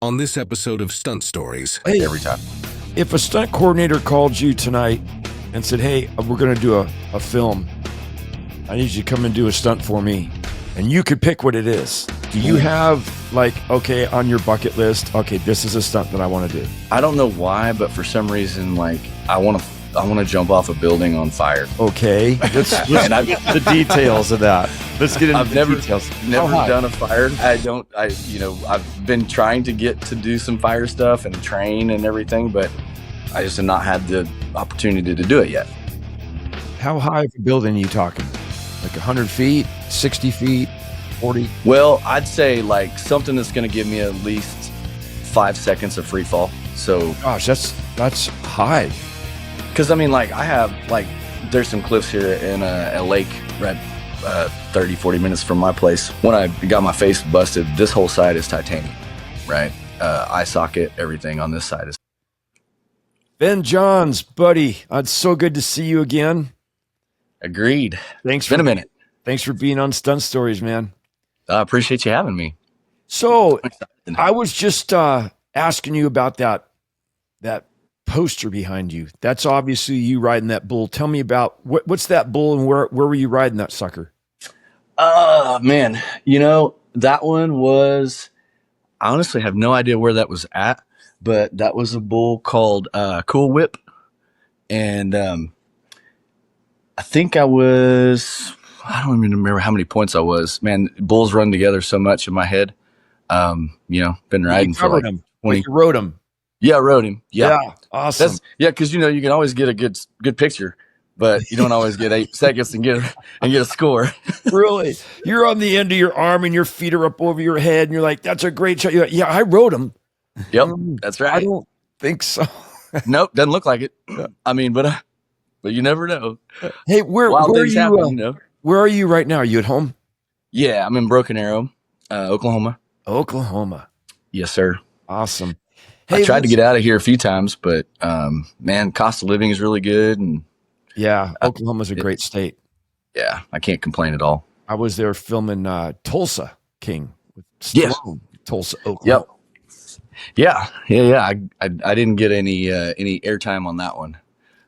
on this episode of Stunt Stories. Hey, every time. if a stunt coordinator called you tonight and said, hey, we're going to do a film, I need you to come and do a stunt for me, and you could pick what it is, do you have okay, on your bucket list, okay, this is a stunt that I want to do? I don't know why, but for some reason, I want to jump off a building on fire. Okay, let's get the details of that. Let's get into the details. Never done a fire. I've been trying to get to do some fire stuff and train and everything, but I just have not had the opportunity to do it yet. How high of a building are you talking? Like 100 feet, 60 feet, 40? Well, I'd say something that's going to give me at least 5 seconds of free fall. So, gosh, that's high. Because I have there's some cliffs here in a lake right 30, 40 minutes from my place. When I got my face busted, this whole side is titanium, right? Eye socket, everything on this side is. Venn Johns, buddy, it's so good to see you again. Agreed. Thanks. It's been a minute. Thanks for being on Stunt Stories, man. I appreciate you having me. So I was just asking you about that poster behind you. That's obviously you riding that bull. Tell me about what's that bull and where were you riding that sucker? Man, that one was, I honestly have no idea where that was at, but that was a bull called Cool Whip. And I think I don't even remember how many points I was. Man, bulls run together so much in my head. Been riding for 20. You rode him. Yeah, I rode him. Yeah, awesome. Because you can always get a good picture, but you don't always get 8 seconds and get a score. Really, you're on the end of your arm and your feet are up over your head, and you're like, "That's a great shot." You're like, yeah, I rode him. Yep, that's right. I don't think so. Nope, doesn't look like it. But you never know. Hey, where are you? Happen, Where are you right now? Are you at home? Yeah, I'm in Broken Arrow, Oklahoma. Oklahoma. Yes, sir. Awesome. Hey, I tried to get out of here a few times, but man, cost of living is really good, and Oklahoma's a great state. Yeah, I can't complain at all. I was there filming Tulsa King with Yes. Tulsa, Oklahoma. Yep. Yeah. I didn't get any airtime on that one.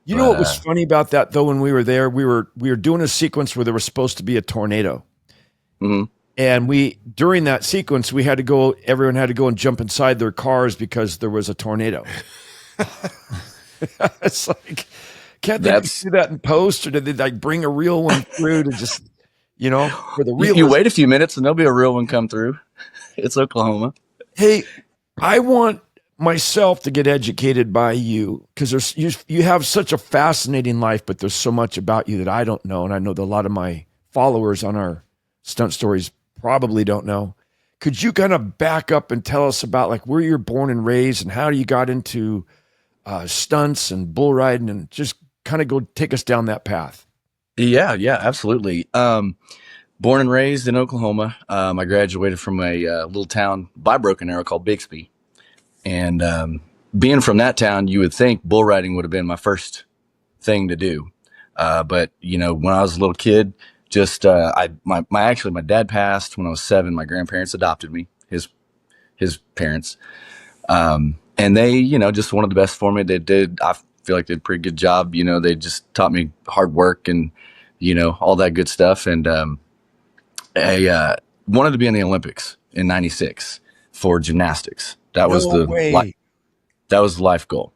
You know what was funny about that though? When we were there, we were doing a sequence where there was supposed to be a tornado, and during that sequence everyone had to go and jump inside their cars because there was a tornado. It's like, can't they do that in post, or did they bring a real one through to just for the real? You wait a few minutes and there'll be a real one come through. It's Oklahoma. Hey, I want myself to get educated by you because you have such a fascinating life, but there's so much about you that I don't know, and I know that a lot of my followers on our Stunt Stories probably don't know. Could you kind of back up and tell us about where you're born and raised and how you got into stunts and bull riding, and just kind of go take us down that path? Yeah, absolutely. Born and raised in Oklahoma. I graduated from a little town by Broken Arrow called Bixby. And being from that town, you would think bull riding would have been my first thing to do. But when I was a little kid, just my dad passed when I was 7. My grandparents adopted me, his parents, and they just wanted the best for me. They did. I feel like they did a pretty good job. They just taught me hard work and all that good stuff. And I wanted to be in the Olympics in '96 for gymnastics. That was that was the life goal.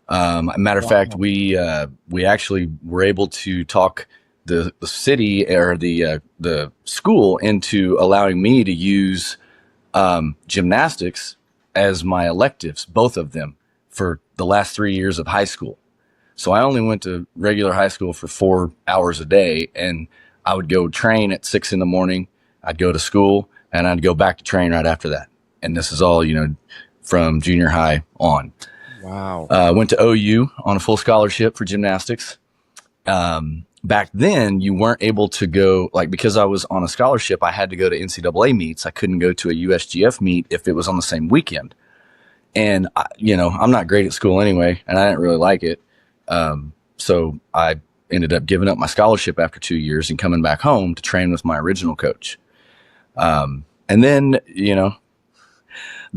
Matter of fact, we actually were able to talk the city or the school into allowing me to use gymnastics as my electives, both of them, for the last 3 years of high school. So I only went to regular high school for 4 hours a day, and I would go train at 6 a.m. I'd go to school, and I'd go back to train right after that. And this is all, from junior high on. Wow. Went to OU on a full scholarship for gymnastics. Back then, you weren't able to go, because I was on a scholarship, I had to go to NCAA meets. I couldn't go to a USGF meet if it was on the same weekend. And, I'm not great at school anyway, and I didn't really like it. So I ended up giving up my scholarship after 2 years and coming back home to train with my original coach. And then,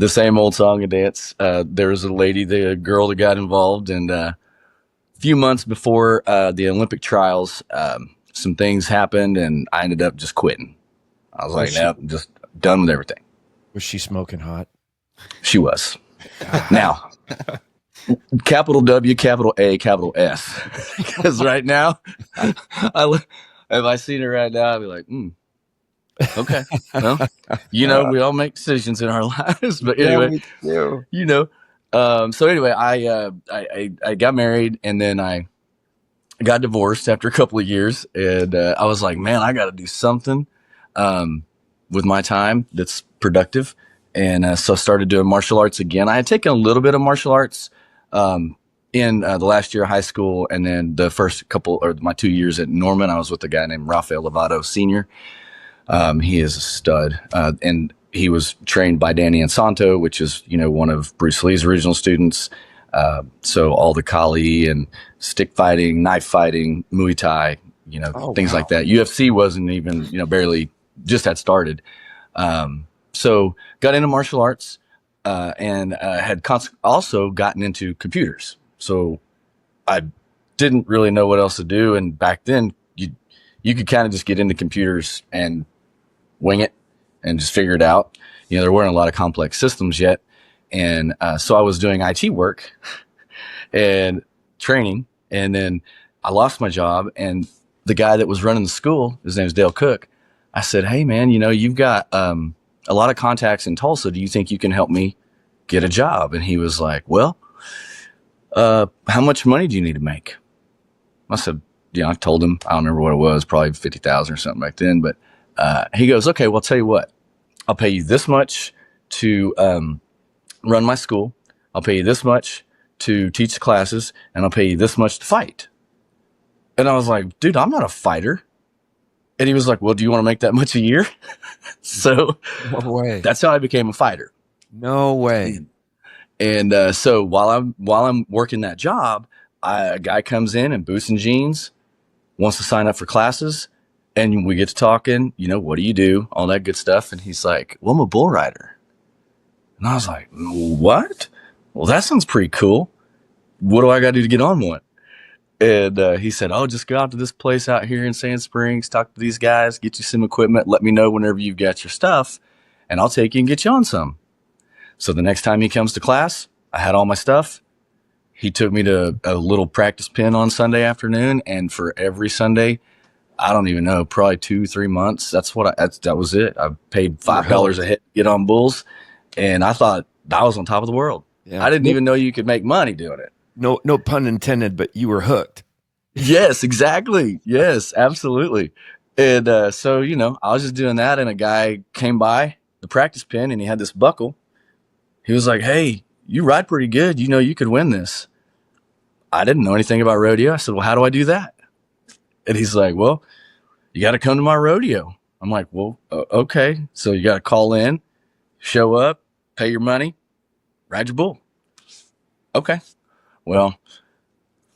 the same old song and dance. There was a girl that got involved, and a few months before the Olympic trials, some things happened, and I ended up just quitting. I was like, nope, just done with everything. Was she smoking hot? She was. Now, capital W, capital A, capital S. Because right now, if I seen her right now, I'd be like, okay. Well, we all make decisions in our lives. But anyway, so anyway, I got married, and then I got divorced after a couple of years. And I was like, man, I got to do something with my time that's productive. And so I started doing martial arts again. I had taken a little bit of martial arts in the last year of high school, and then the first my 2 years at Norman, I was with a guy named Rafael Lovato Sr. He is a stud, and he was trained by Danny Insanto, which is, one of Bruce Lee's original students. So all the Kali and stick fighting, knife fighting, Muay Thai, things like that. UFC wasn't even, barely just had started. So got into martial arts, and had also gotten into computers. So I didn't really know what else to do. And back then you could kind of just get into computers and wing it and just figure it out. There weren't a lot of complex systems yet. And so I was doing IT work and training. And then I lost my job. And the guy that was running the school, his name is Dale Cook. I said, hey, man, you've got a lot of contacts in Tulsa. Do you think you can help me get a job? And he was like, well, how much money do you need to make? I said, I told him, I don't remember what it was, probably 50,000 or something back then. But he goes, okay, well, I'll tell you what, I'll pay you this much to run my school. I'll pay you this much to teach the classes, and I'll pay you this much to fight. And I was like, dude, I'm not a fighter. And he was like, well, do you want to make that much a year? So no way. That's how I became a fighter. No way. And so while I'm working that job, a guy comes in boots and jeans, wants to sign up for classes, and we get to talking, what do you do? All that good stuff. And he's like, well, I'm a bull rider. And I was like, what? Well, that sounds pretty cool. What do I got to do to get on one? And he said, oh, just go out to this place out here in Sand Springs, talk to these guys, get you some equipment, let me know whenever you've got your stuff, and I'll take you and get you on some. So the next time he comes to class, I had all my stuff. He took me to a little practice pen on Sunday afternoon, and for every Sunday, I don't even know, probably 2-3 months. That was it. I paid $5 a head to get on bulls, and I thought I was on top of the world. Yeah. I didn't even know you could make money doing it. No pun intended, but you were hooked. Yes, exactly. Yes, absolutely. And so, I was just doing that, and a guy came by the practice pen, and he had this buckle. He was like, hey, you ride pretty good. You could win this. I didn't know anything about rodeo. I said, well, how do I do that? And he's like, well, you got to come to my rodeo. I'm like, well, okay. So you got to call in, show up, pay your money, ride your bull. Okay. Well,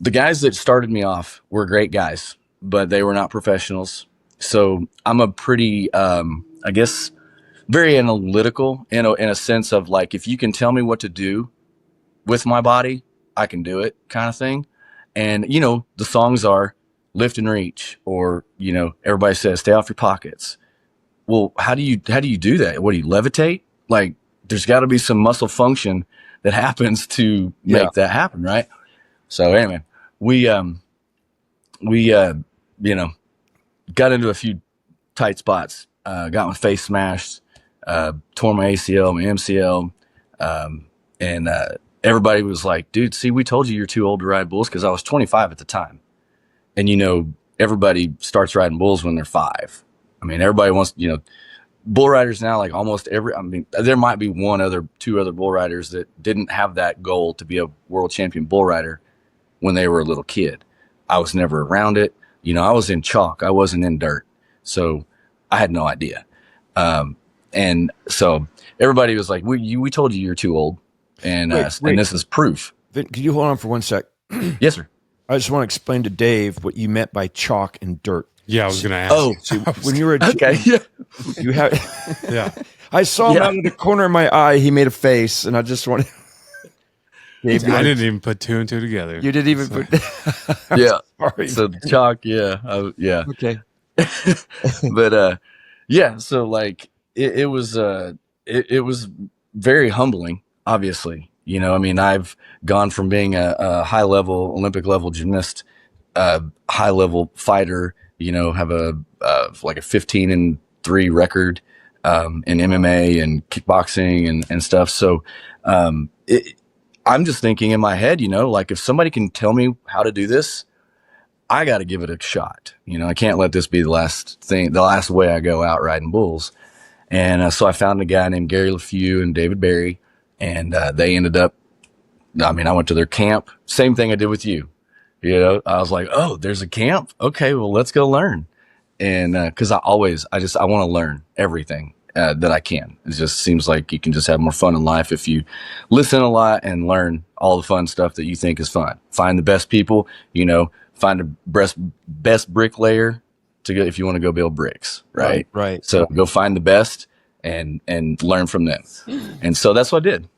the guys that started me off were great guys, but they were not professionals. So I'm a pretty, I guess, very analytical in a sense of like, if you can tell me what to do with my body, I can do it kind of thing. And, the songs are lift and reach, or, everybody says, stay off your pockets. Well, how do you do that? What do you levitate? Like, there's got to be some muscle function that happens to make that happen. Right. So anyway, we got into a few tight spots, got my face smashed, tore my ACL, my MCL. And everybody was like, dude, see, we told you you're too old to ride bulls. Cause I was 25 at the time. And, everybody starts riding bulls when they're 5. I mean, everybody wants, bull riders now, like almost there might be 2 other bull riders that didn't have that goal to be a world champion bull rider when they were a little kid. I was never around it. I was in chalk. I wasn't in dirt. So I had no idea. And so everybody was like, we told you you're too old. And and this is proof. Vin, could you hold on for 1 sec? Yes, sir. I just want to explain to Dave what you meant by chalk and dirt. Yeah, I was going to ask. So when you were okay, yeah. you have. Yeah, I saw him Yeah. out of the corner of my eye. He made a face, and I just wanted. I didn't even put two and two together. You didn't even So- put. Yeah. Sorry. So chalk, yeah. Yeah. Okay. But yeah, so like it was it was very humbling, obviously. You know, I mean, I've gone from being a high level Olympic level gymnast, high level fighter, you know, have a like a 15-3 record in MMA and kickboxing and stuff. So I'm just thinking in my head, you know, like if somebody can tell me how to do this, I got to give it a shot. You know, I can't let this be the last way I go out riding bulls. And so I found a guy named Gary LeFew and David Barry, and they ended up, I mean, I went to their camp. Same thing I did with you. You know, I was like, oh, there's a camp. Okay, well, let's go learn. And because I want to learn everything that I can. It just seems like you can just have more fun in life if you listen a lot and learn all the fun stuff that you think is fun. Find the best people, you know, find a best bricklayer to go if you want to go build bricks, right? Right. So go find the best and learn from them. And so that's what I did.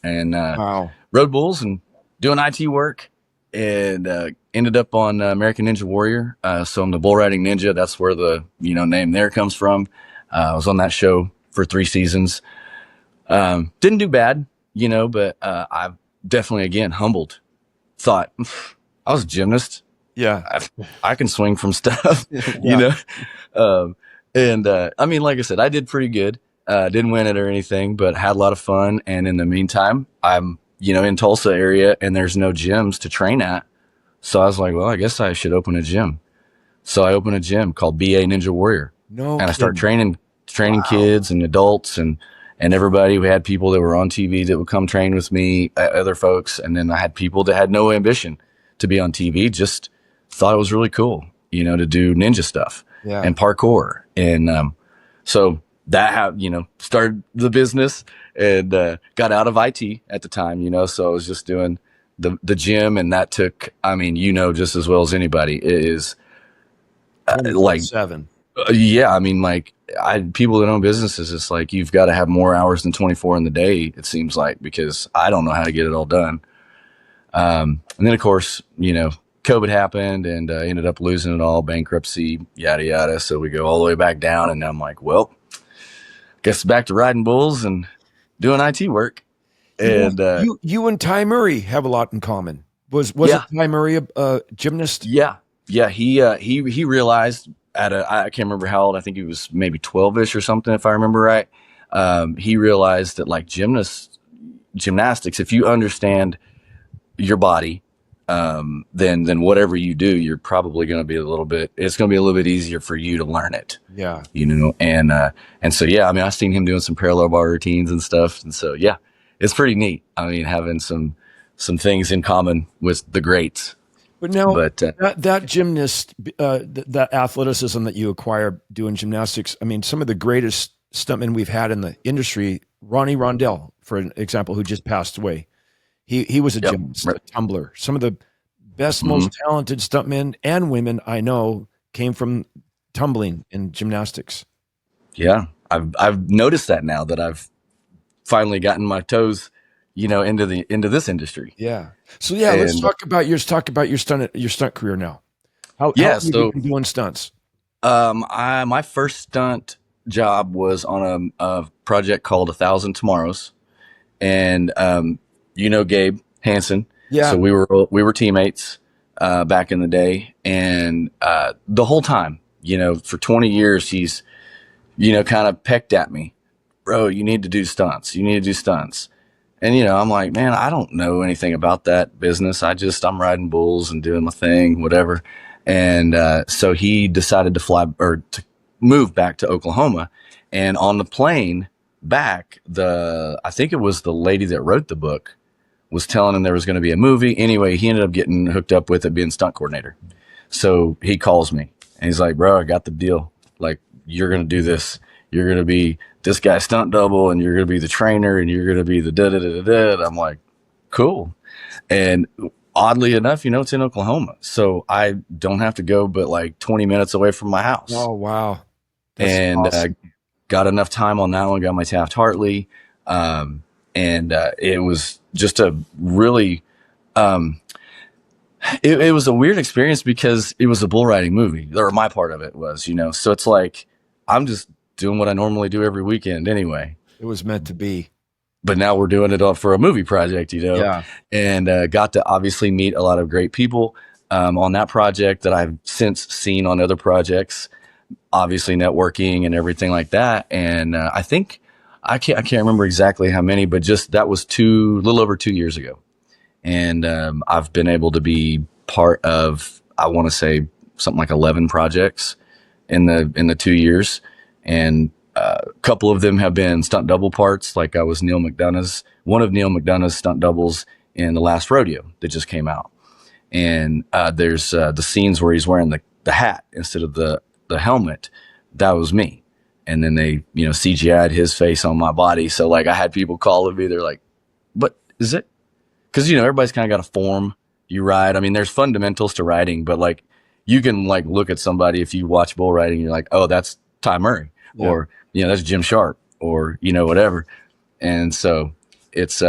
And Wow. rode bulls and doing IT work, and ended up on American Ninja Warrior. So I'm the bull riding ninja. That's where the name there comes from. I was on that show for 3 seasons. Didn't do bad, but I've definitely again humbled. Thought I was a gymnast. Yeah. I can swing from stuff, Yeah. And I mean, like I said, I did pretty good. Didn't win it or anything, but had a lot of fun. And in the meantime, I'm, in Tulsa area and there's no gyms to train at. So I was like, well, I guess I should open a gym. So I opened a gym called BA Ninja Warrior. No. And I started training Wow. kids and adults and everybody. We had people that were on TV that would come train with me, other folks. And then I had people that had no ambition to be on TV, just thought it was really cool, to do ninja stuff and parkour. And so that started the business and got out of IT at the time, so I was just doing the gym, and that took, just as well as anybody, it is like 7. yeah, I mean, like people that own businesses, it's like you've got to have more hours than 24 in the day, it seems like, because I don't know how to get it all done. And then of course, COVID happened and ended up losing it all, bankruptcy, yada, yada. So we go all the way back down, and I'm like, well, guess back to riding bulls and doing IT work. And you and Ty Murray have a lot in common. Was Yeah. it Ty Murray a gymnast? yeah, he realized I can't remember how old, I think he was maybe 12-ish or something, if I remember right. He realized that like gymnastics, if you understand your body, then whatever you do, you're probably going to be it's going to be a little bit easier for you to learn it. Yeah. And so, yeah, I mean, I've seen him doing some parallel bar routines and stuff. And so, yeah, it's pretty neat. I mean, having some things in common with the greats. But now But that gymnast, that athleticism that you acquire doing gymnastics, I mean, some of the greatest stuntmen we've had in the industry, Ronnie Rondell, for an example, who just passed away. He was a Yep. gymnast, Right. a tumbler. Some of the best, Mhm. most talented stuntmen and women I know came from tumbling and gymnastics. yeah, I've noticed that now that I've finally gotten my toes, into this industry. Yeah. So let's And- talk about your stunt career now. How Yeah, have you so- been doing stunts? My first stunt job was on a project called 1,000 Tomorrows, and Gabe Hansen. Yeah. So we were teammates back in the day, and the whole time, for 20 years, he's kind of pecked at me, bro. You need to do stunts. You need to do stunts. And I'm like, man, I don't know anything about that business. I'm riding bulls and doing my thing, whatever. And so he decided to move back to Oklahoma. And on the plane back, I think it was the lady that wrote the book was telling him there was going to be a movie. Anyway, he ended up getting hooked up with it, being stunt coordinator. So he calls me and he's like, bro, I got the deal. Like, you're going to do this. You're going to be this guy's stunt double, and you're going to be the trainer, and you're going to be the da-da-da-da-da. I'm like, cool. And oddly enough, it's in Oklahoma. So I don't have to go but like 20 minutes away from my house. Oh, wow. And awesome. got enough time on that one, got my Taft-Hartley. And it was just a really, it was a weird experience because it was a bull riding movie, or my part of it was, so it's like, I'm just doing what I normally do every weekend anyway. It was meant to be. But now we're doing it all for a movie project, Yeah. and got to obviously meet a lot of great people on that project that I've since seen on other projects, obviously networking and everything like that. And I think I can't remember exactly how many, but just that was a little over 2 years ago. And I've been able to be part of, I want to say something like 11 projects in the 2 years. And a couple of them have been stunt double parts. Like I was one of Neil McDonough's stunt doubles in the last rodeo that just came out. And there's the scenes where he's wearing the hat instead of the helmet. That was me. And then they, CGI'd his face on my body. So like I had people calling me. They're like, "But is it?" Because, everybody's kind of got a form you ride. I mean, there's fundamentals to riding, but like you can like look at somebody if you watch bull riding, you're like, "Oh, that's Ty Murray," or that's Jim Sharp, or whatever. And so it's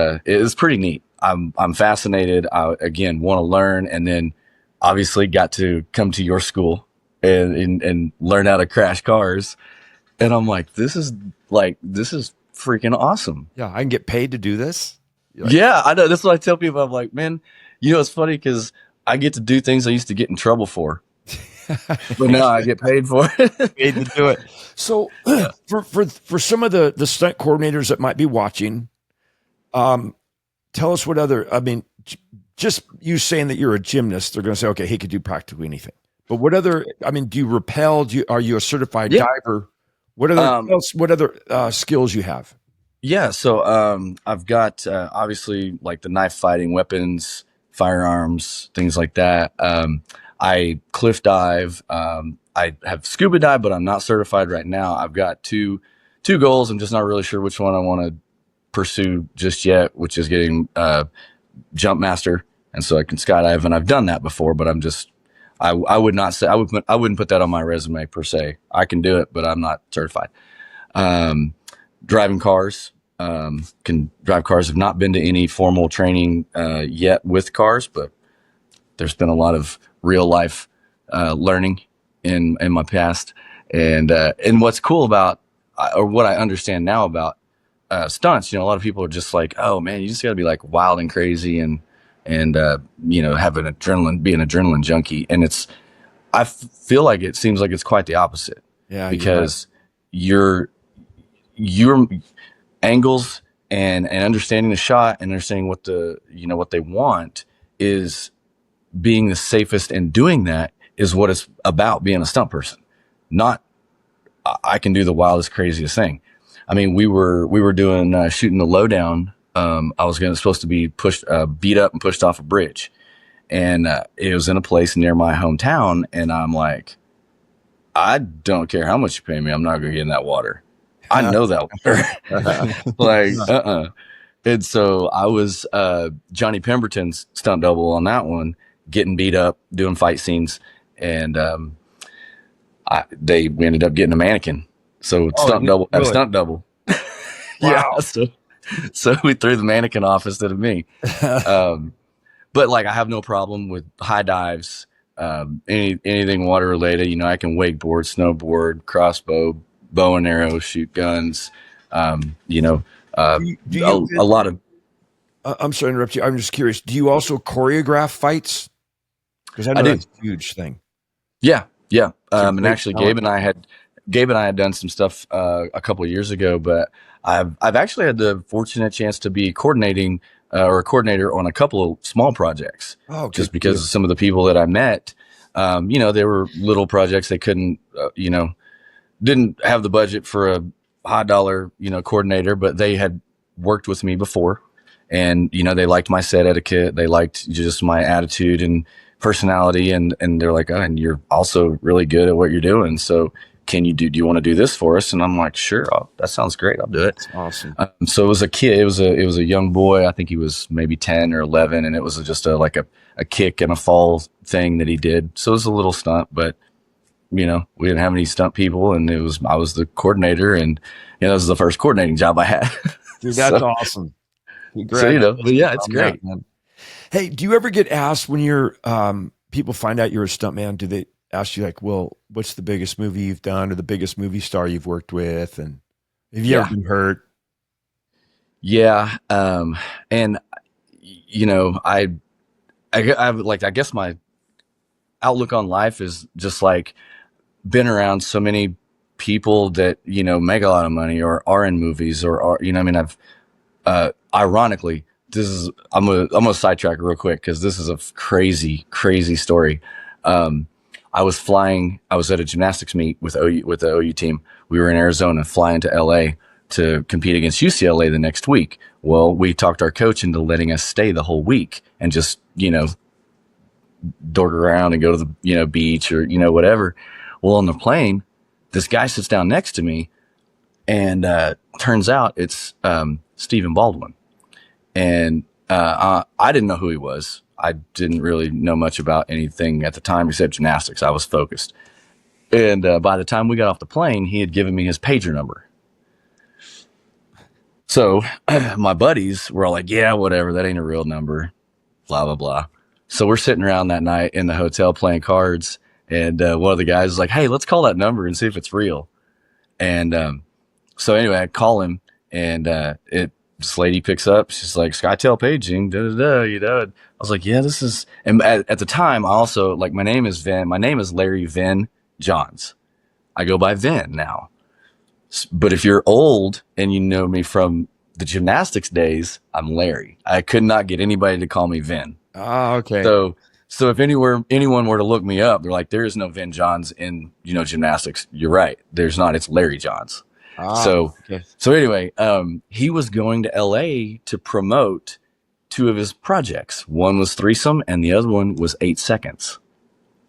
pretty neat. I'm fascinated. I again want to learn, and then obviously got to come to your school and learn how to crash cars. And I'm like, this is freaking awesome. Yeah, I can get paid to do this. Yeah, I know. That's what I tell people. I'm like, man, it's funny because I get to do things I used to get in trouble for. But now I get paid for it. Paid to do it. So for some of the stunt coordinators that might be watching, tell us what other, just you saying that you're a gymnast, they're going to say, okay, he could do practically anything. But what other, do you rappel? Are you a certified diver? What other skills you have? Yeah. So I've got obviously like the knife fighting, weapons, firearms, things like that. I cliff dive. I have scuba dive, but I'm not certified right now. I've got two goals. I'm just not really sure which one I want to pursue just yet, which is getting jump master, and so I can skydive. And I've done that before, but I would not say I wouldn't put that on my resume per se. I can do it, but I'm not certified. Driving cars, can drive cars. Have not been to any formal training yet with cars, but there's been a lot of real life learning in my past. And what's cool about, or what I understand now about stunts, a lot of people are just like, "Oh man, you just got to be like wild and crazy and have be an adrenaline junkie." And I feel like it seems like it's quite the opposite. Yeah, because your angles and understanding the shot and understanding what what they want is being the safest, and doing that is what it's about, being a stunt person. Not I can do the wildest, craziest thing. I mean, we were doing shooting the lowdown. I was supposed to be beat up and pushed off a bridge, and it was in a place near my hometown. And I'm like, I don't care how much you pay me, I'm not going to get in that water. I know that water. And so I was Johnny Pemberton's stunt double on that one, getting beat up, doing fight scenes, and we ended up getting a mannequin. So stunt double. Yeah. So we threw the mannequin off instead of me. But like, I have no problem with high dives, anything water related. I can wakeboard, snowboard, crossbow, bow and arrow, shoot guns. A lot of. I'm sorry to interrupt you. I'm just curious. Do you also choreograph fights? Because I know that's a huge thing. Yeah. And actually, Gabe and I had done some stuff a couple of years ago, but I've actually had the fortunate chance to be coordinating or a coordinator on a couple of small projects. Oh, just because of some of the people that I met. They were little projects. They couldn't, didn't have the budget for a high dollar, coordinator, but they had worked with me before, and they liked my set etiquette. They liked just my attitude and personality, and they're like, "Oh, and you're also really good at what you're doing. So do you want to do this for us?" And I'm like, "Sure, that sounds great. I'll do it." That's awesome. So it was a kid. It was a young boy. I think he was maybe 10 or 11, and it was just a kick and a fall thing that he did. So it was a little stunt, but we didn't have any stunt people, and I was the coordinator, and this was the first coordinating job I had. Dude, that's so, awesome. so Congratulations but yeah, it's on great. that, man. Hey, do you ever get asked when you're people find out you're a stuntman? Do they ask you like, well, what's the biggest movie you've done or the biggest movie star you've worked with? And have you ever been hurt? Yeah. And I guess my outlook on life is just like been around so many people that, make a lot of money or are in movies or are, I mean, I've, ironically, I'm gonna sidetrack real quick, cause this is a crazy, crazy story. I was at a gymnastics meet with the OU team. We were in Arizona, flying to LA to compete against UCLA the next week. Well, we talked our coach into letting us stay the whole week and just, dork around and go to the, beach or, whatever. Well, on the plane, this guy sits down next to me, and turns out it's Stephen Baldwin. And I didn't know who he was. I didn't really know much about anything at the time except gymnastics. I was focused. And by the time we got off the plane, he had given me his pager number. So my buddies were all like, yeah, whatever, that ain't a real number, blah, blah, blah. So we're sitting around that night in the hotel playing cards. And one of the guys is like, hey, let's call that number and see if it's real. And so anyway, I call him, and this lady picks up. She's like, SkyTel paging, da da da. I was like, yeah, this is. And at the time, I also my name is Venn. My name is Larry Venn Johns. I go by Venn now. But if you're old and you know me from the gymnastics days, I'm Larry. I could not get anybody to call me Venn. Oh, okay. So if anyone were to look me up, they're like, there is no Venn Johns in, gymnastics. You're right. There's not. It's Larry Johns. Okay. So anyway, he was going to LA to promote two of his projects. One was Threesome and the other one was 8 Seconds.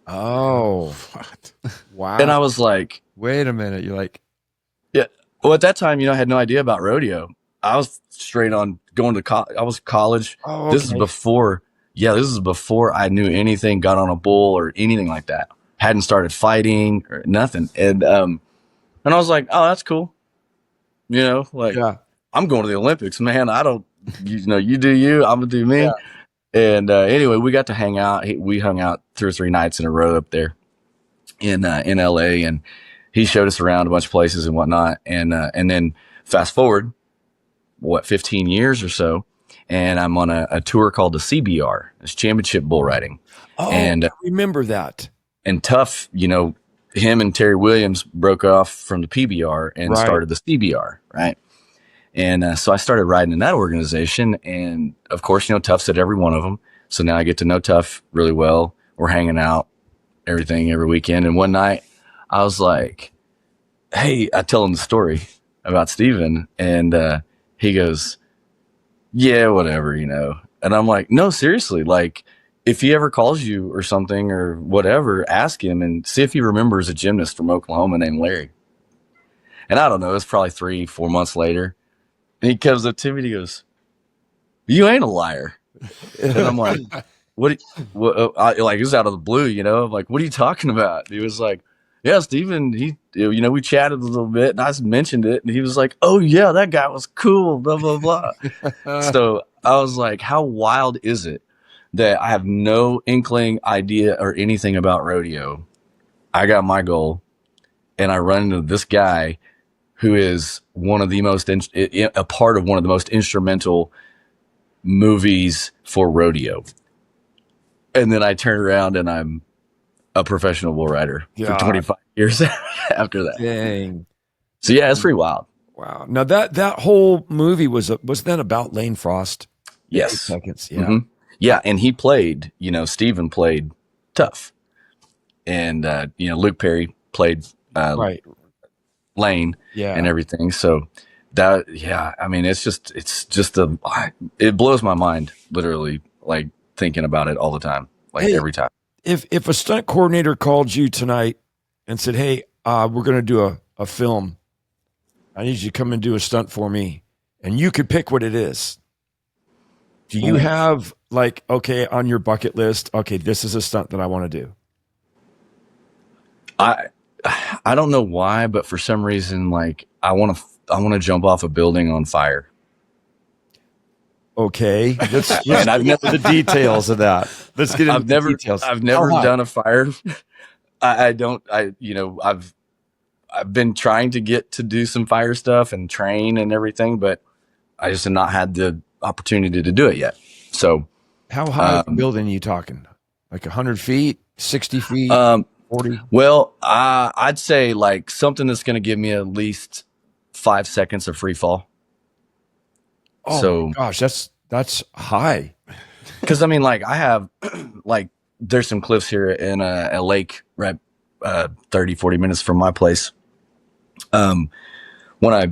Oh, What? wow. And I was like, wait a minute. You're like, yeah. Well, at that time, I had no idea about rodeo. I was straight on going to college. I was college. oh, okay. This is before I knew anything, got on a bull or anything like that. Hadn't started fighting or nothing. And I was like, oh, that's cool. Yeah. I'm going to the Olympics, man. I don't, you do you, I'm gonna do me. Yeah. And anyway, we got to hang out. We hung out 2 or 3 nights in a row up there in LA, and he showed us around a bunch of places and whatnot. And then fast forward, 15 years or so, and I'm on a tour called the CBR. It's Championship Bull Riding. Oh, And I remember that. And Tough, him and Terry Williams broke off from the PBR and started the CBR, right? And so I started riding in that organization. And of course, Tuff's at every one of them. So now I get to know Tough really well. We're hanging out, everything every weekend. And one night I was like, hey, I tell him the story about Steven. And he goes, yeah, whatever, And I'm like, no, seriously, if he ever calls you or something or whatever, ask him and see if he remembers a gymnast from Oklahoma named Larry. And I don't know, it's probably 3-4 months later. And he comes up to me and he goes, you ain't a liar. And I'm like, what it was out of the blue, I'm like, what are you talking about? He was like, yeah, Steven, we chatted a little bit and I mentioned it. And he was like, oh yeah, that guy was cool, blah, blah, blah. So I was like, how wild is it that I have no inkling, idea, or anything about rodeo? I got my goal, and I run into this guy who is one of the most a part of one of the most instrumental movies for rodeo. And then I turn around and I'm a professional bull rider for 25 years after that. Dang. So yeah, it's pretty wild. Wow. Now that whole movie was then about Lane Frost. Yes. 8 Seconds. Yeah. Mm-hmm. Yeah. And he played, Steven played Tough, and, Luke Perry played, Lane and everything. So it blows my mind, literally, thinking about it all the time, every time. If a stunt coordinator called you tonight and said, hey, we're going to do a film, I need you to come and do a stunt for me, and you could pick what it is, do you have on your bucket list, okay, this is a stunt that I want to do? I I don't know why, but for some reason, like I want to jump off a building on fire. Okay, let's And I've get into never, the details of that. Let's get into I've the never, details. I've How never high? done a fire. I don't, I, you know, I've been trying to get to do some fire stuff and train and everything, but I just have not had the opportunity to do it yet. So, How high of a um, building are you talking? Like 100 feet, 60 feet, um, 40? well, I'd say like something that's going to give me at least 5 seconds of free fall. Oh my So, gosh, that's high. because I mean, like I have, like, there's some cliffs here in a lake right 30, 40 minutes from my place. Um, when I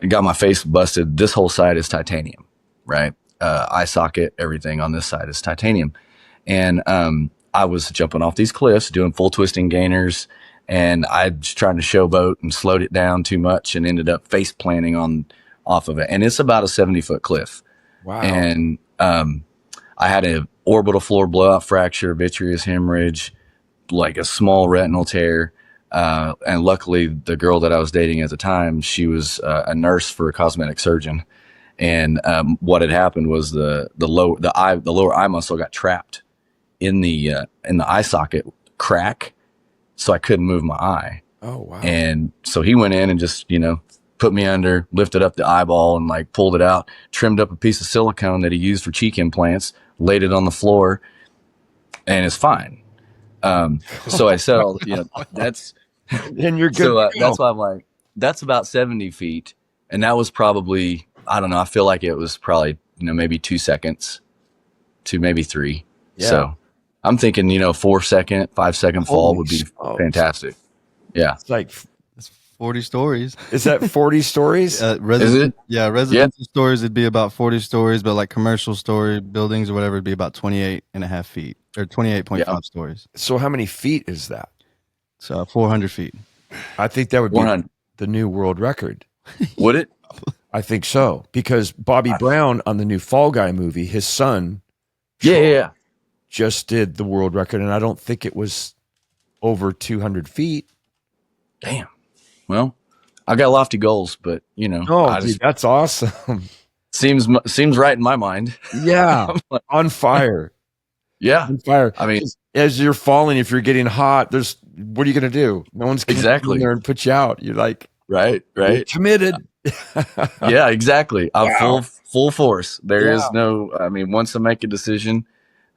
got my face busted, this whole side is titanium, right? Eye socket, everything on this side is titanium. And I was jumping off these cliffs, doing full twisting gainers, and I was trying to showboat and slowed it down too much and ended up face planting on off of it. And it's about a 70-foot cliff. Wow. And I had an orbital floor blowout fracture, vitreous hemorrhage, like a small retinal tear. And luckily, the girl that I was dating at the time, she was a nurse for a cosmetic surgeon. And what had happened was the lower eye muscle got trapped in the eye socket crack, so I couldn't move my eye. Oh wow. And so he went in and just, put me under, lifted up the eyeball and like pulled it out, trimmed up a piece of silicone that he used for cheek implants, laid it on the floor, and it's fine. So I said, that's, And you're good. so that's why I'm like, that's about 70 feet. And that was probably, I don't know, I feel like it was probably, maybe 2 seconds to maybe 3. Yeah. So I'm thinking, 4-second, 5-second fall would be fantastic. Yeah. It's like, It's 40 stories. is that 40 stories? Is it? Yeah, residential stories, it'd be about 40 stories, but like commercial story buildings or whatever, it'd be about 28.5 feet or 28.5 stories. So how many feet is that? So 400 feet. I think that would be 100. the new world record. Would it? I think so, because Bobby Brown on the new Fall Guy movie, his son, Yeah. just did the world record, and I don't think it was over 200 feet. Damn. Well, I got lofty goals, but Oh, dude, that's awesome. seems right in my mind. Yeah, on fire. Yeah. On fire. I mean, As you're falling, if you're getting hot, what are you going to do? No one's going to Exactly. come in there and put you out. You're like, right. you're committed. Yeah, exactly. I'm full force. There is Yeah. no, I mean, once I make a decision,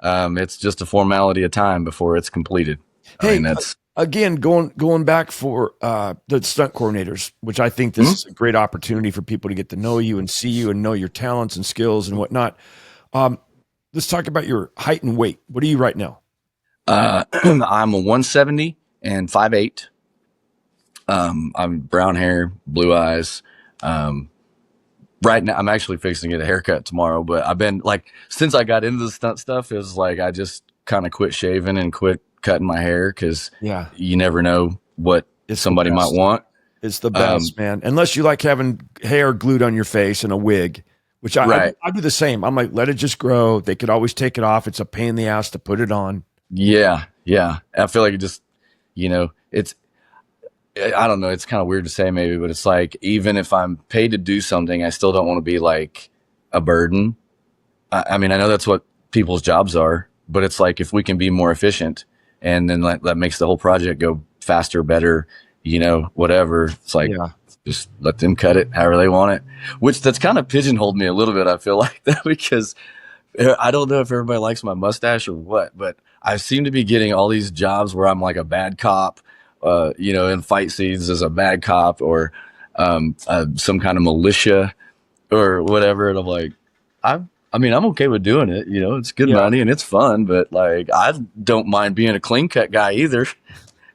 it's just a formality of time before it's completed. Hey, I mean, that's Again, going back for the stunt coordinators, which I think this is a great opportunity for people to get to know you and see you and know your talents and skills and whatnot. Let's talk about your height and weight. What are you right now? I'm a 170 and 5'8". I'm brown hair, blue eyes. Right now, I'm actually fixing to get a haircut tomorrow, but I've been like, since I got into the stunt stuff, it was like I just kind of quit shaving and quit cutting my hair because Yeah, you never know what It's the somebody might best. want. it's the best, man. Unless you like having hair glued on your face and a wig, which Right. I do the same. I'm like, let it just grow. They could always take it off. It's a pain in the ass to put it on. Yeah. I feel like it just, it's, I don't know. It's kind of weird to say maybe, but it's like, even if I'm paid to do something, I still don't want to be like a burden. I mean, I know that's what people's jobs are, but it's like, if we can be more efficient and then that makes the whole project go faster, better, whatever. It's like, Yeah. just let them cut it however they want it, which that's kind of pigeonholed me a little bit. I feel like that because I don't know if everybody likes my mustache or what, but I seem to be getting all these jobs where I'm like a bad cop, in fight scenes as a bad cop or some kind of militia or whatever. And I'm like, I'm okay with doing it. It's good money and it's fun, but like, I don't mind being a clean cut guy either,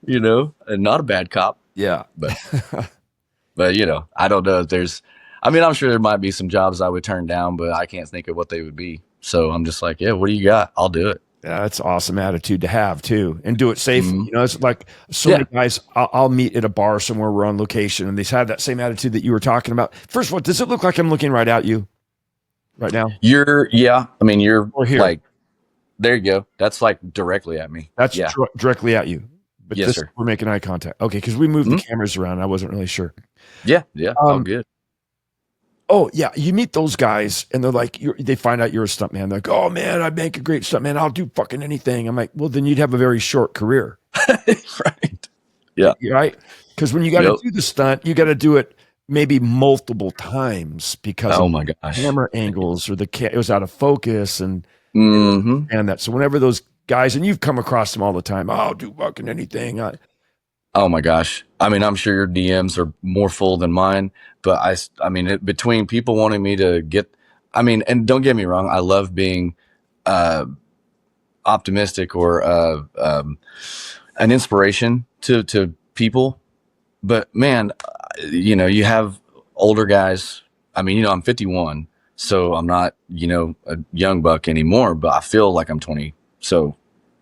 and not a bad cop. Yeah. But, I don't know if I'm sure there might be some jobs I would turn down, but I can't think of what they would be. So I'm just like, yeah, what do you got? I'll do it. Yeah, that's an awesome attitude to have too, and do it safely. Mhm. It's like so many guys. I'll meet at a bar somewhere. We're on location, and they have that same attitude that you were talking about. First of all, does it look like I'm looking right at you right now? You're Or here. like, there you go. That's like directly at me. That's yeah. directly at you. But Yes, this, sir. we're making eye contact. Okay, because we moved the cameras around. I wasn't really sure. Yeah. All good. Oh yeah, you meet those guys and they're like, they find out you're a stuntman. They're like, oh man, I make a great stuntman. I'll do fucking anything. I'm like, well, then you'd have a very short career, Right. Yeah. right? Because when you got to do the stunt, you got to do it maybe multiple times because Oh of my gosh. camera angles or it was out of focus and that. So whenever those guys, and you've come across them all the time, I'll do fucking anything. Oh my gosh. I mean, I'm sure your DMs are more full than mine, but I mean, between people wanting me to get, I mean, and don't get me wrong, I love being optimistic or an inspiration to people. But man, you have older guys. I mean, I'm 51, so I'm not, a young buck anymore, but I feel like I'm 20. So,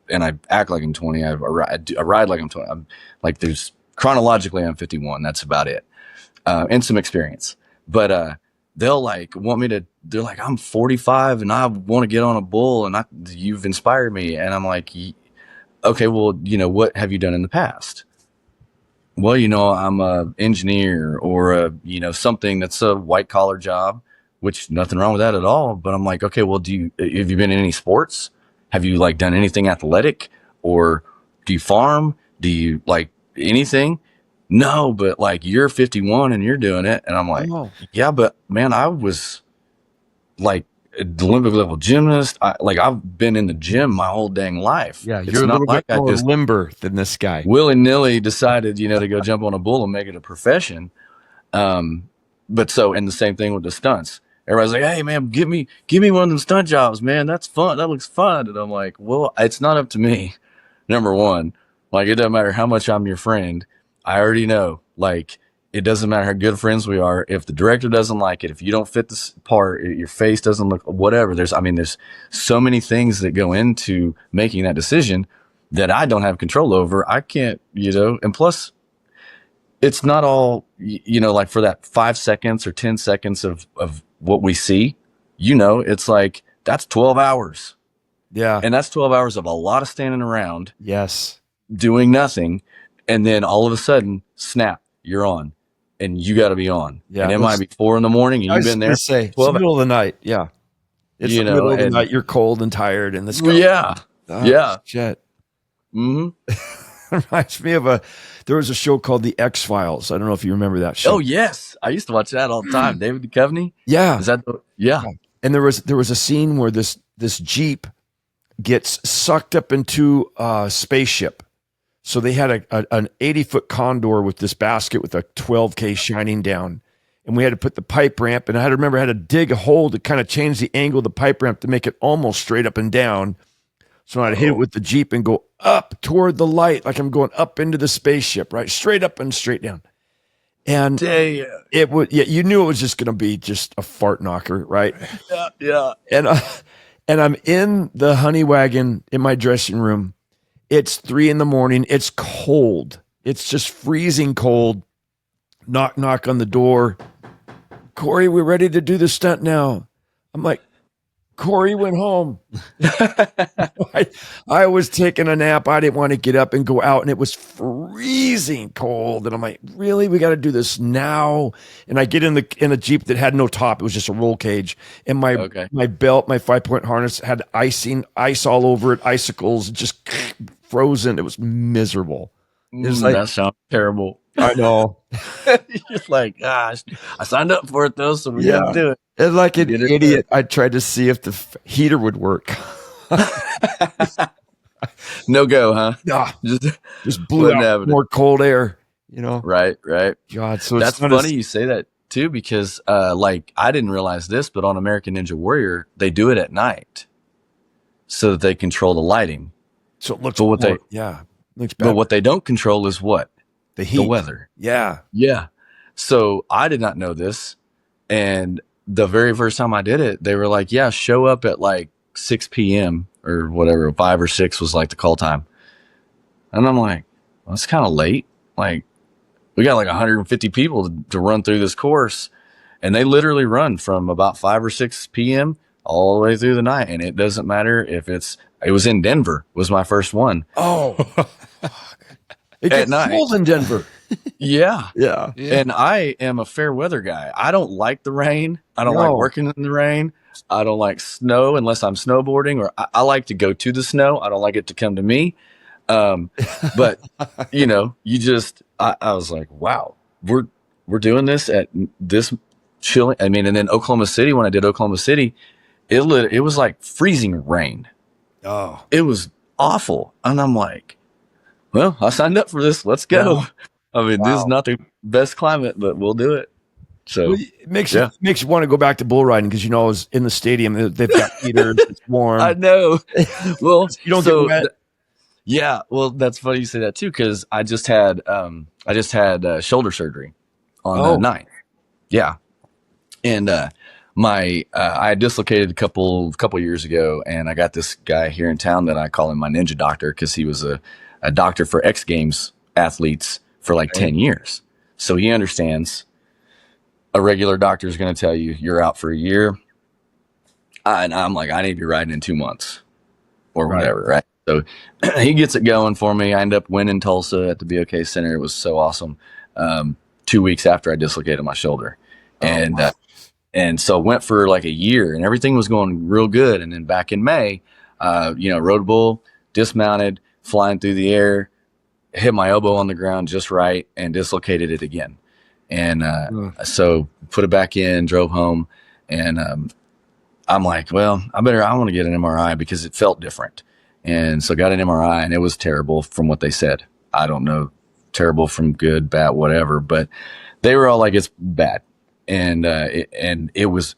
and I act like I'm 20. I ride like I'm 20. I'm like, there's chronologically, I'm 51. That's about it. And some experience, but, they'll like want me to, they're like, I'm 45 and I want to get on a bull and you've inspired me. And I'm like, okay, well, what have you done in the past? Well, I'm a engineer or something that's a white collar job, which nothing wrong with that at all. But I'm like, okay, well, have you been in any sports? Have you like done anything athletic, or do you farm? Do you like anything? No, but like you're 51 and you're doing it. And I'm like, yeah, but man, I was like the Olympic level gymnast. I've been in the gym my whole dang life. Yeah, It's you're a not little like bit I more just limber than this guy. willy-nilly decided, to go jump on a bull and make it a profession. And the same thing with the stunts. Everybody's like, hey man, give me one of them stunt jobs, man. That's fun. That looks fun. And I'm like, well, it's not up to me. Number one, like, it doesn't matter how much I'm your friend. I already know, like, it doesn't matter how good friends we are. If the director doesn't like it, if you don't fit this part, your face doesn't look, whatever. There's so many things that go into making that decision that I don't have control over. I can't, and plus it's not all, like for that 5 seconds or 10 seconds of what we see, it's like, that's 12 hours. Yeah. And that's 12 hours of a lot of standing around. Yes. Doing nothing. And then all of a sudden, snap, you're on. And you got to be on. Yeah, and it might be 4 a.m. and you've been there. It's the middle of the night. Yeah. It's the middle of the night. You're cold and tired. And this guy. Yeah. Yeah. Shit. Mm-hmm. Reminds me of there was a show called The X-Files. I don't know if you remember that show. Oh, yes. I used to watch that all the time. David Duchovny. Yeah. Is that yeah. And there was a scene where this Jeep gets sucked up into a spaceship. So they had an 80-foot condor with this basket with a 12K shining down. And we had to put the pipe ramp, and I had to dig a hole to kind of change the angle of the pipe ramp to make it almost straight up and down. So I'd hit it with the Jeep and go up toward the light, like I'm going up into the spaceship, right? Straight up and straight down. And it would, you knew it was just going to be just a fart knocker, right? Yeah. And I'm in the honey wagon in my dressing room. It's 3 a.m. It's cold. It's just freezing cold. Knock, knock on the door. Corey, we're ready to do the stunt now. I'm like, Corey went home. I was taking a nap. I didn't want to get up and go out, and it was freezing cold. And I'm like, really? We got to do this now? And I get in a Jeep that had no top. It was just a roll cage. And my belt, my 5-point harness had ice all over it, icicles, just frozen. It was miserable. It was that sounds terrible. I know. You're like, gosh, I signed up for it though, so we got to do it. And like an idiot, I tried to see if the heater would work. No go, huh? Nah, just blew out more cold air, Right. God, so that's funny you say that too, because like, I didn't realize this, but on American Ninja Warrior, they do it at night so that they control the lighting. So it looks looks bad. But what they don't control is what? The heat. The weather. Yeah. So I did not know this. And the very first time I did it, they were like, yeah, show up at like 6 p.m. or whatever. 5 or 6 was like the call time. And I'm like, well, that's kind of late. Like, we got like 150 people to run through this course. And they literally run from about 5 or 6 p.m. all the way through the night. And it doesn't matter if it was in Denver, was my first one. Oh, It at gets night. cold in Denver. Yeah. Yeah. And I am a fair weather guy. I don't like the rain. I don't like working in the rain. I don't like snow unless I'm snowboarding, or I like to go to the snow. I don't like it to come to me. But you know, I was like, wow, we're doing this at this chilling. I mean, and then Oklahoma City, when I did Oklahoma City, it was like freezing rain. Oh, It was awful. And I'm like, well, I signed up for this. Let's go. Yeah. I mean, this is not the best climate, but we'll do it. So well, it makes you want to go back to bull riding because I was in the stadium. They've got heaters. It's warm. I know. Well, You don't get wet. Yeah, well, that's funny you say that too, because I just had shoulder surgery on the 9th. Yeah, and I dislocated a couple years ago, and I got this guy here in town that I call him my ninja doctor because he was a doctor for X Games athletes for like 10 years, so he understands. A regular doctor is going to tell you you're out for a year, and I'm like, I need to be riding in 2 months or whatever, right? So he gets it going for me. I end up winning Tulsa at the BOK Center. It was so awesome. 2 weeks after I dislocated my shoulder, and so went for like a year, and everything was going real good. And then back in May, rode a bull, dismounted, flying through the air, hit my elbow on the ground just right, and dislocated it again. And so put it back in, drove home, and I'm like, well, I want to get an MRI because it felt different. And so got an MRI, and it was terrible from what they said. I don't know, terrible from good, bad, whatever, but they were all like, it's bad. And it was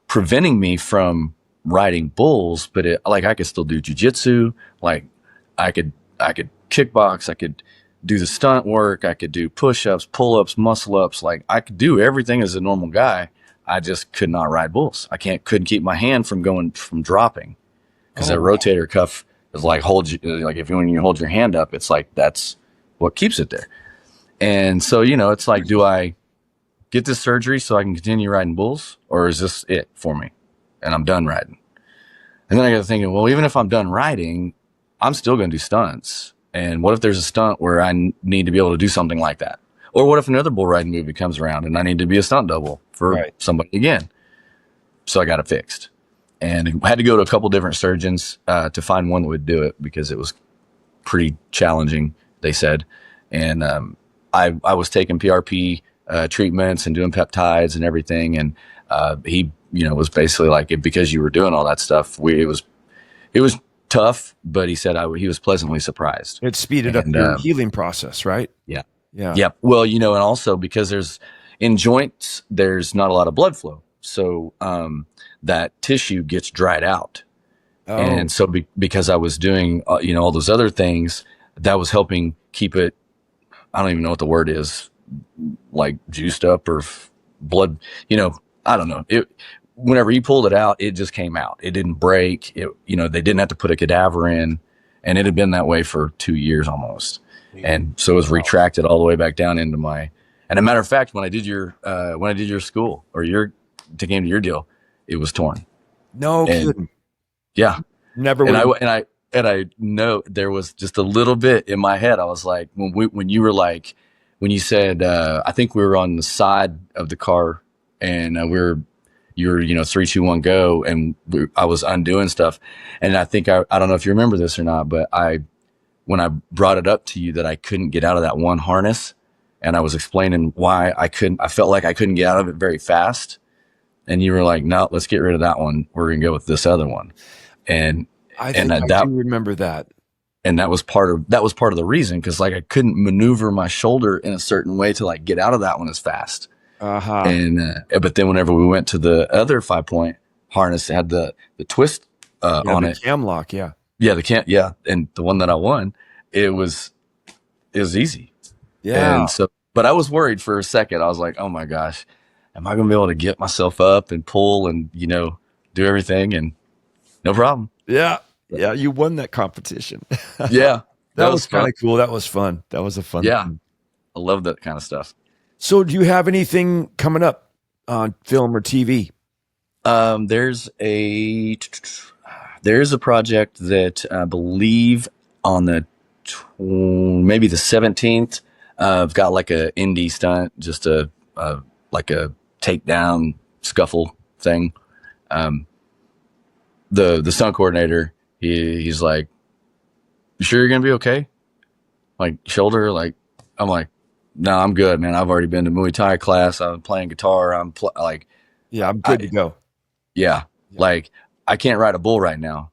preventing me from riding bulls, but I could still do jujitsu. Like I could kickbox. I could do the stunt work. I could do push-ups, pull-ups, muscle-ups. Like I could do everything as a normal guy. I just could not ride bulls. I couldn't keep my hand from dropping because that rotator cuff is like when you hold your hand up, it's like that's what keeps it there. And so, it's like, do I get this surgery so I can continue riding bulls, or is this it for me? And I'm done riding. And then I got to thinking, well, even if I'm done riding, I'm still going to do stunts. And what if there's a stunt where I need to be able to do something like that? Or what if another bull riding movie comes around and I need to be a stunt double for somebody again? So I got it fixed. And I had to go to a couple different surgeons to find one that would do it because it was pretty challenging, they said. And I was taking PRP treatments and doing peptides and everything. And he, was basically like, because you were doing all that stuff, it was tough, but he said he was pleasantly surprised. It speeded up your healing process, right? Yeah. Yeah. Yep. Well, and also because in joints, there's not a lot of blood flow. So that tissue gets dried out. Oh. And so because I was doing, all those other things, that was helping keep it, I don't even know what the word is, like juiced up or blood, I don't know. Whenever he pulled it out, it just came out. It didn't break. They didn't have to put a cadaver in, and it had been that way for 2 years almost. And so it was retracted all the way back down into my, and a matter of fact, when I did your school or came to your deal, it was torn. No kidding. Yeah. Never. And I know there was just a little bit in my head. I was like, when you said, I think we were on the side of the car and you were 3, 2, 1, go. And I was undoing stuff. And I think, I don't know if you remember this or not, but when I brought it up to you that I couldn't get out of that one harness, and I was explaining why I felt like I couldn't get out of it very fast. And you were like, no, let's get rid of that one. We're going to go with this other one. And I do remember that. And that was part of the reason. Cause like I couldn't maneuver my shoulder in a certain way to like get out of that one as fast. Uh-huh. And, but then whenever we went to the other 5-point harness, it had the twist, on the it. Cam lock. Yeah. Yeah. Yeah. And the one that I won, it was easy. Yeah. And so, but I was worried for a second. I was like, oh my gosh, am I going to be able to get myself up and pull and, do everything? And no problem. Yeah. Yeah. You won that competition. Yeah. That was kind of cool. That was fun. That was a fun thing. I love that kind of stuff. So do you have anything coming up on film or TV? There's a project that I believe on the maybe the 17th. I've got like a indie stunt, just like a takedown scuffle thing. The stunt coordinator, he's like, "You sure you're gonna be okay? Like shoulder?" Like I'm like, "No, I'm good, man. I've already been to Muay Thai class. I'm playing guitar. Like, Yeah, I'm good to go. yeah, like I can't ride a bull right now,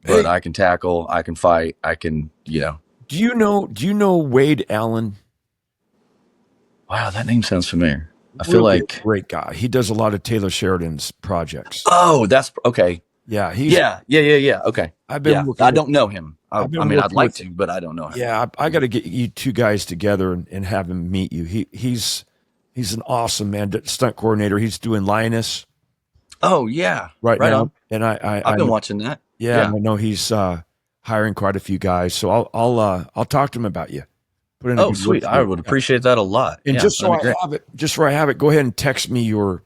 but Hey. I can tackle. I can fight. I can, you know." Do you know Wade Allen? Wow, that name sounds familiar. I feel Really like, great guy. He does a lot of Taylor Sheridan's projects. oh, that's okay. Yeah, Yeah. Okay. I've been Yeah, working I with- don't know him. I I've been mean, I'd working like with- to, but I don't know him. Yeah, I got to get you two guys together and have him meet you. He's an awesome man, stunt coordinator. He's doing Lioness Oh yeah, right right now, on. and I've been watching that. Yeah, and I know he's hiring quite a few guys. So I'll talk to him about you. Put in a Oh, good sweet. word for I you. would appreciate that a lot. And Yeah, just so that'd I be great. have it, go ahead and text me your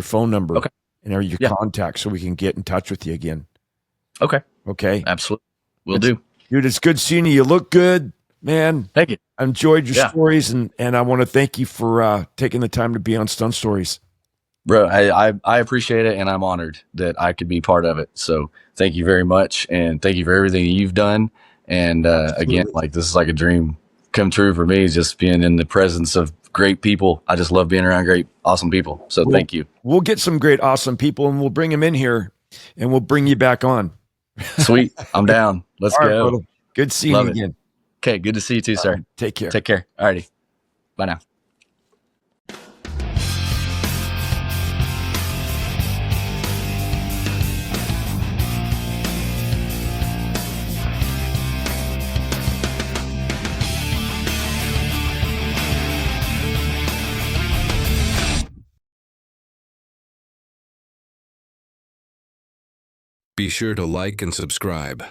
phone number Okay. and your Yeah. contact so we can get in touch with you again. Okay, Okay, absolutely, will do. dude, it's good seeing you. You look good, man. Thank you. I enjoyed your Yeah. stories, and I want to thank you for taking the time to be on Stunt Stories. Bro, I appreciate it, and I'm honored that I could be part of it. So thank you very much, and thank you for everything you've done. And again, like this is like a dream come true for me, just being in the presence of great people. I just love being around great, awesome people. So thank you. We'll get some great, awesome people, and we'll bring them in here, and we'll bring you back on. Sweet, I'm down. Let's All right, go. brother. Good seeing Love you it. again. Okay, good to see you too, sir. Take care. Take care. Alrighty, bye now. Be sure to like and subscribe.